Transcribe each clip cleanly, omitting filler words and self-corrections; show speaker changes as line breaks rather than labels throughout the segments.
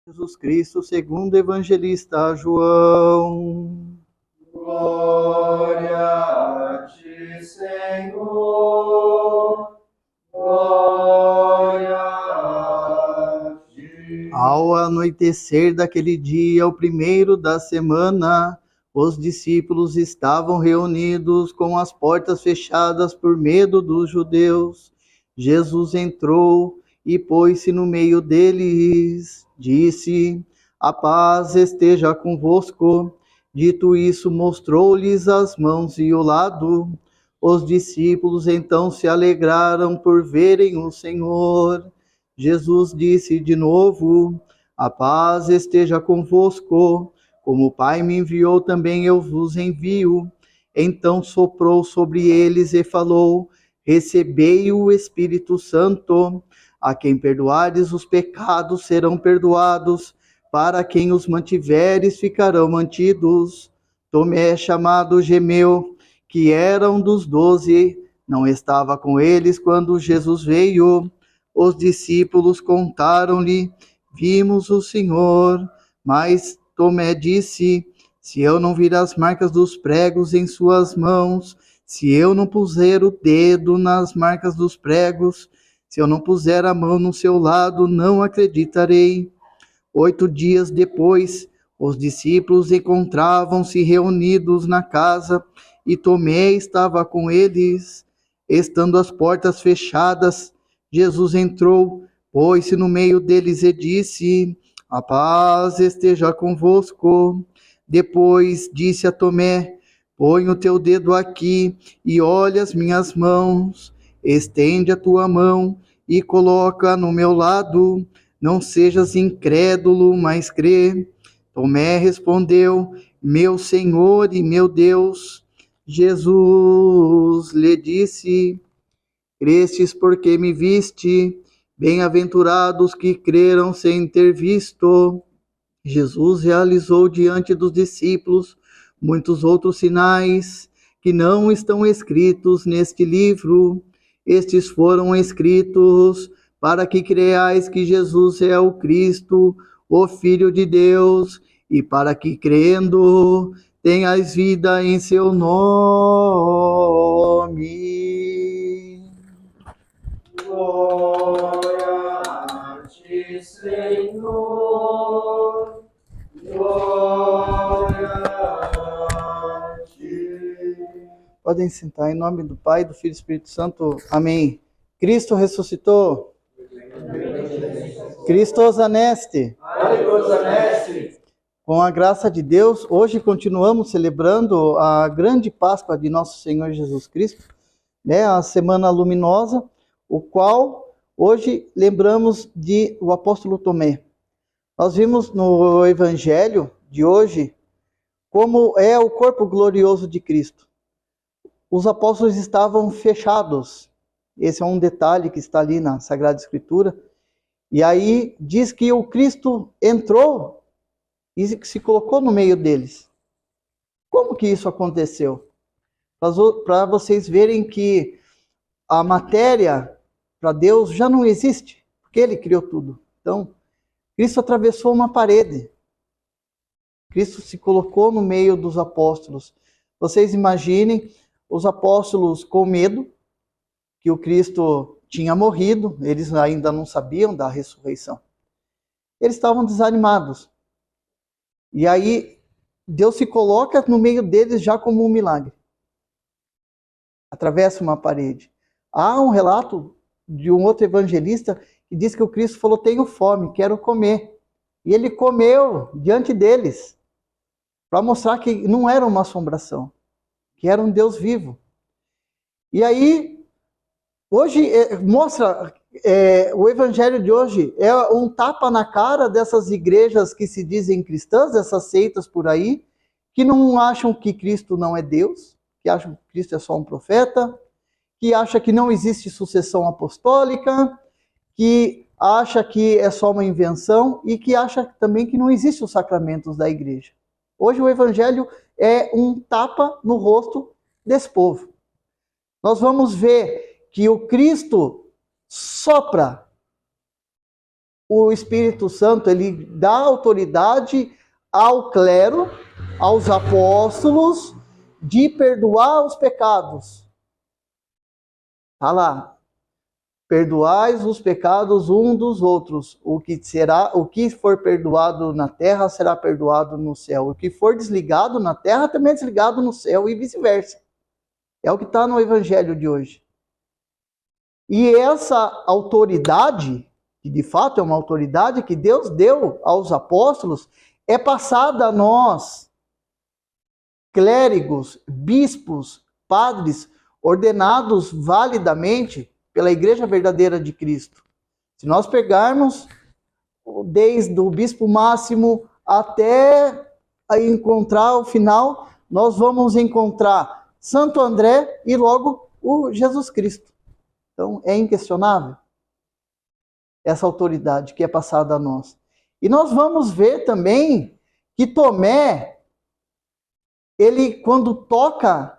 Jesus Cristo, segundo o evangelista João.
Glória a ti, Senhor. Glória a ti.
Ao anoitecer daquele dia, o primeiro da semana, os discípulos estavam reunidos com as portas fechadas por medo dos judeus. Jesus entrou e pôs-se no meio deles. Disse: "A paz esteja convosco." Dito isso, mostrou-lhes as mãos e o lado. Os discípulos então se alegraram por verem o Senhor. Jesus disse de novo: "A paz esteja convosco. Como o Pai me enviou, também eu vos envio." Então soprou sobre eles e falou: "Recebei o Espírito Santo. A quem perdoares os pecados serão perdoados, para quem os mantiveres ficarão mantidos." Tomé, chamado Gemeu, que era um dos 12, não estava com eles quando Jesus veio. Os discípulos contaram-lhe: "Vimos o Senhor." Mas Tomé disse: "Se eu não vir as marcas dos pregos em suas mãos, se eu não puser o dedo nas marcas dos pregos, se eu não puser a mão no seu lado, não acreditarei." 8 dias depois, os discípulos encontravam-se reunidos na casa e Tomé estava com eles. Estando as portas fechadas, Jesus entrou, pôs-se no meio deles e disse: "A paz esteja convosco." Depois disse a Tomé: "Põe o teu dedo aqui e olha as minhas mãos. Estende a tua mão e coloca no meu lado. Não sejas incrédulo, mas crê." Tomé respondeu: "Meu Senhor e meu Deus." Jesus lhe disse: "Crestes porque me viste? Bem-aventurados que creram sem ter visto." Jesus realizou diante dos discípulos muitos outros sinais que não estão escritos neste livro. Estes foram escritos para que creais que Jesus é o Cristo, o Filho de Deus, e para que, crendo, tenhais vida em seu nome.
Glória a ti, Senhor. Glória a ti.
Podem sentar em nome do Pai, do Filho e do Espírito Santo. Amém. Cristo ressuscitou. Christos anesti.
Aleluia, anesti.
Com a graça de Deus, hoje continuamos celebrando a grande Páscoa de nosso Senhor Jesus Cristo, né? A Semana Luminosa, o qual hoje lembramos de o apóstolo Tomé. Nós vimos no Evangelho de hoje como é o corpo glorioso de Cristo. Os apóstolos estavam fechados. Esse é um detalhe que está ali na Sagrada Escritura. E aí diz que o Cristo entrou e se colocou no meio deles. Como que isso aconteceu? Para vocês verem que a matéria para Deus já não existe, porque Ele criou tudo. Então, Cristo atravessou uma parede. Cristo se colocou no meio dos apóstolos. Vocês imaginem os apóstolos com medo que o Cristo tinha morrido, eles ainda não sabiam da ressurreição. Eles estavam desanimados. E aí, Deus se coloca no meio deles já como um milagre. Atravessa uma parede. Há um relato de um outro evangelista que diz que o Cristo falou: "Tenho fome, quero comer." E ele comeu diante deles, para mostrar que não era uma assombração, que era um Deus vivo. E aí, hoje, mostra, o evangelho de hoje é um tapa na cara dessas igrejas que se dizem cristãs, dessas seitas por aí, que não acham que Cristo não é Deus, que acham que Cristo é só um profeta, que acham que não existe sucessão apostólica, que acha que é só uma invenção e que acha também que não existem os sacramentos da igreja. Hoje o evangelho é um tapa no rosto desse povo. Nós vamos ver que o Cristo sopra o Espírito Santo, ele dá autoridade ao clero, aos apóstolos, de perdoar os pecados. Está lá. Perdoais os pecados um dos outros. O que for perdoado na terra será perdoado no céu. O que for desligado na terra também é desligado no céu e vice-versa. É o que está no evangelho de hoje. E essa autoridade, que de fato é uma autoridade que Deus deu aos apóstolos, é passada a nós, clérigos, bispos, padres, ordenados validamente pela Igreja Verdadeira de Cristo. Se nós pegarmos desde o bispo máximo até encontrar o final, nós vamos encontrar Santo André e logo o Jesus Cristo. Então, é inquestionável essa autoridade que é passada a nós. E nós vamos ver também que Tomé, ele quando toca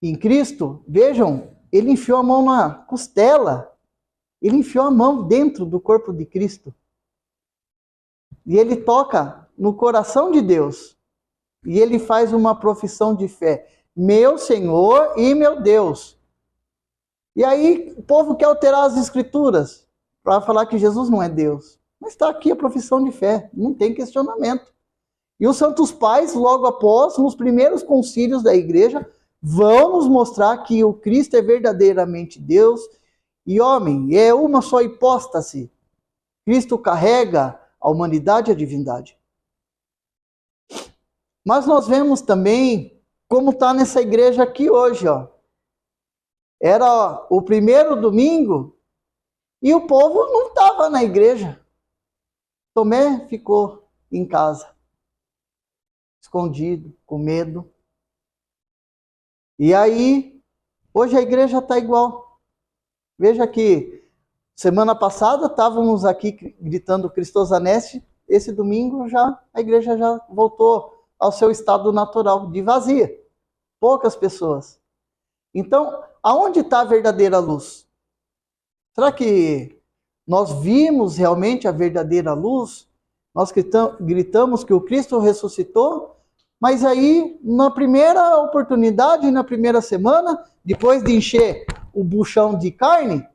em Cristo, vejam, ele enfiou a mão na costela, ele enfiou a mão dentro do corpo de Cristo. E ele toca no coração de Deus. E ele faz uma profissão de fé. Meu Senhor e meu Deus. E aí o povo quer alterar as escrituras para falar que Jesus não é Deus. Mas está aqui a profissão de fé, não tem questionamento. E os santos pais, logo após, nos primeiros concílios da igreja, vão nos mostrar que o Cristo é verdadeiramente Deus e homem, é uma só hipóstase. Cristo carrega a humanidade e a divindade. Mas nós vemos também como está nessa igreja aqui hoje, ó. Era o primeiro domingo e o povo não estava na igreja. Tomé ficou em casa, escondido, com medo. E aí, hoje a igreja está igual. Veja que semana passada estávamos aqui gritando Christos Anesti, esse domingo a igreja já voltou ao seu estado natural, de vazia. Poucas pessoas. Então, aonde está a verdadeira luz? Será que nós vimos realmente a verdadeira luz? Nós gritamos que o Cristo ressuscitou, mas aí, na primeira oportunidade, na primeira semana, depois de encher o buchão de carne,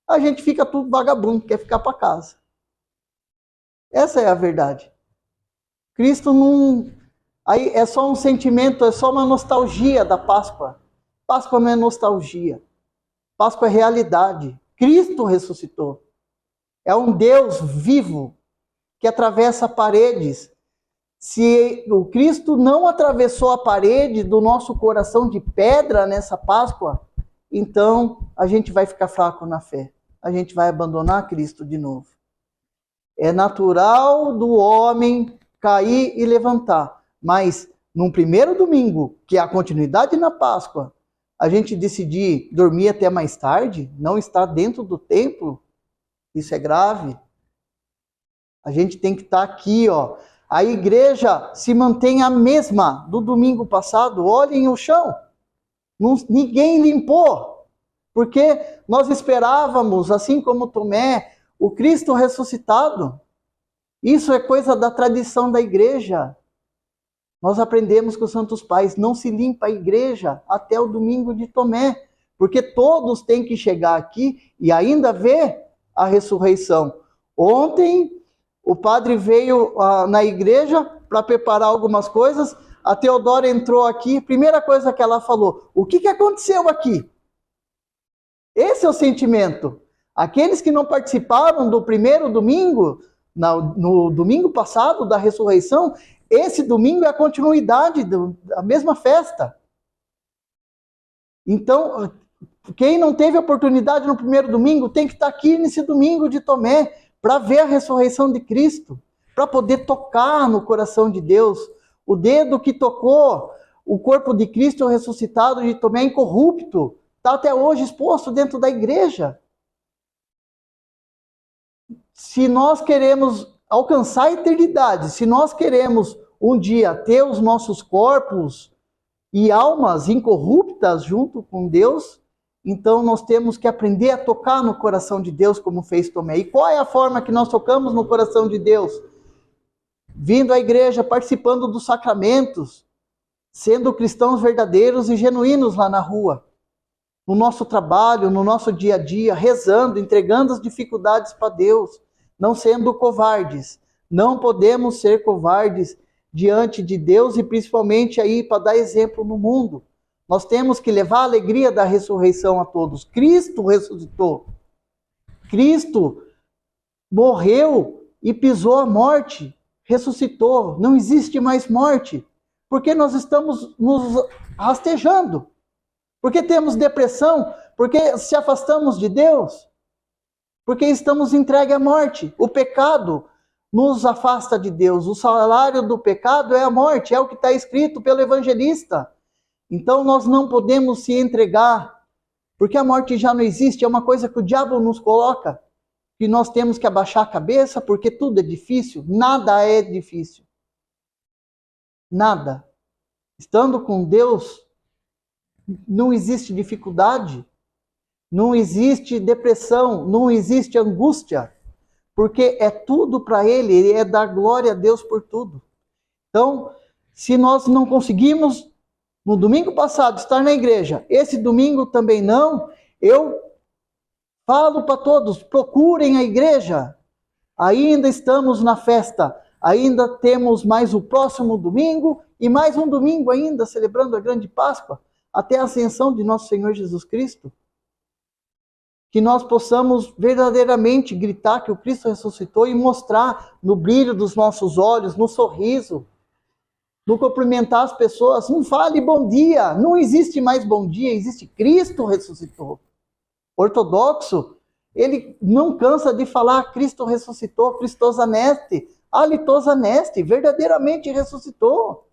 a gente fica tudo vagabundo, quer ficar para casa. Essa é a verdade. Cristo não... Aí é só um sentimento, é só uma nostalgia da Páscoa. Páscoa não é nostalgia. Páscoa é realidade. Cristo ressuscitou. É um Deus vivo que atravessa paredes. Se o Cristo não atravessou a parede do nosso coração de pedra nessa Páscoa, então a gente vai ficar fraco na fé. A gente vai abandonar Cristo de novo. É natural do homem cair e levantar. Mas num primeiro domingo, que é a continuidade na Páscoa, a gente decidir dormir até mais tarde, não estar dentro do templo, isso é grave. A gente tem que estar aqui, ó. A igreja se mantém a mesma do domingo passado. Olhem o chão. Ninguém limpou. Porque nós esperávamos, assim como Tomé, o Cristo ressuscitado. Isso é coisa da tradição da igreja. Nós aprendemos com os santos pais, não se limpa a igreja até o domingo de Tomé, porque todos têm que chegar aqui e ainda ver a ressurreição. Ontem, o padre veio na igreja para preparar algumas coisas, a Teodora entrou aqui, primeira coisa que ela falou, o que aconteceu aqui? Esse é o sentimento. Aqueles que não participaram do primeiro domingo, no domingo passado da ressurreição, esse domingo é a continuidade da mesma festa. Então, quem não teve oportunidade no primeiro domingo tem que estar aqui nesse domingo de Tomé para ver a ressurreição de Cristo, para poder tocar no coração de Deus. O dedo que tocou o corpo de Cristo ressuscitado de Tomé é incorrupto, está até hoje exposto dentro da igreja. Se nós queremos alcançar a eternidade, se nós queremos um dia ter os nossos corpos e almas incorruptas junto com Deus, Então nós temos que aprender a tocar no coração de Deus como fez Tomé. E qual é a forma que nós tocamos no coração de Deus? Vindo à igreja, participando dos sacramentos, sendo cristãos verdadeiros e genuínos lá na rua, no nosso trabalho, no nosso dia a dia, rezando, entregando as dificuldades para Deus, não sendo covardes. Não podemos ser covardes diante de Deus e principalmente aí para dar exemplo no mundo. Nós temos que levar a alegria da ressurreição a todos. Cristo ressuscitou. Cristo morreu e pisou a morte, ressuscitou. Não existe mais morte. Porque nós estamos nos rastejando. Porque temos depressão, porque se afastamos de Deus, porque estamos entregues à morte. O pecado nos afasta de Deus. O salário do pecado é a morte, é o que está escrito pelo evangelista. Então nós não podemos se entregar, porque a morte já não existe, é uma coisa que o diabo nos coloca, que nós temos que abaixar a cabeça, porque tudo é difícil, nada é difícil. Nada. Estando com Deus, não existe dificuldade, não existe depressão, não existe angústia, porque é tudo para Ele, Ele é dar glória a Deus por tudo. Então, se nós não conseguimos, no domingo passado, estar na igreja, esse domingo também não, eu falo para todos, procurem a igreja, ainda estamos na festa, ainda temos mais o próximo domingo, e mais um domingo ainda, celebrando a grande Páscoa, até a ascensão de nosso Senhor Jesus Cristo, que nós possamos verdadeiramente gritar que o Cristo ressuscitou e mostrar no brilho dos nossos olhos, no sorriso, no cumprimentar as pessoas. Não fale bom dia, não existe mais bom dia, existe Cristo ressuscitou. Ortodoxo, ele não cansa de falar Cristo ressuscitou, Christos anesti, alitos anesti, verdadeiramente ressuscitou.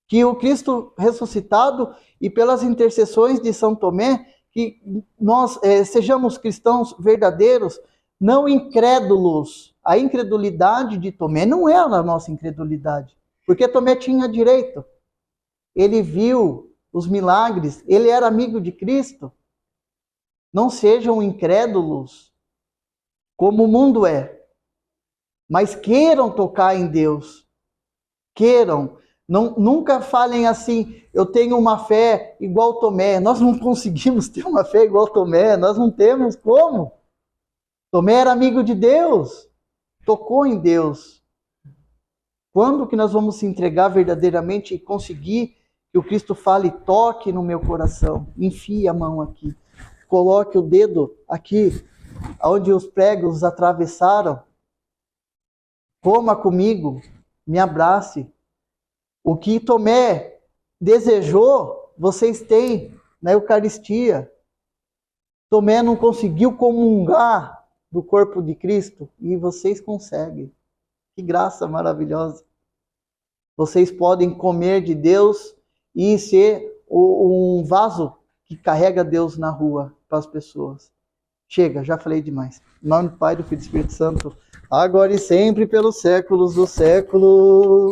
Que o Cristo ressuscitado e pelas intercessões de São Tomé, que nós sejamos cristãos verdadeiros, não incrédulos. A incredulidade de Tomé não é a nossa incredulidade, porque Tomé tinha direito. Ele viu os milagres, ele era amigo de Cristo. Não sejam incrédulos como o mundo é, mas queiram tocar em Deus. Queiram. Não, nunca falem assim, eu tenho uma fé igual Tomé. Nós não conseguimos ter uma fé igual Tomé, nós não temos como. Tomé era amigo de Deus, tocou em Deus. Quando que nós vamos se entregar verdadeiramente e conseguir que o Cristo fale, toque no meu coração, enfie a mão aqui, coloque o dedo aqui, onde os pregos atravessaram, coma comigo, me abrace. O que Tomé desejou, vocês têm na Eucaristia. Tomé não conseguiu comungar do corpo de Cristo e vocês conseguem. Que graça maravilhosa. Vocês podem comer de Deus e ser um vaso que carrega Deus na rua para as pessoas. Chega, já falei demais. Em nome do Pai, do Filho e do Espírito Santo, agora e sempre pelos séculos dos séculos.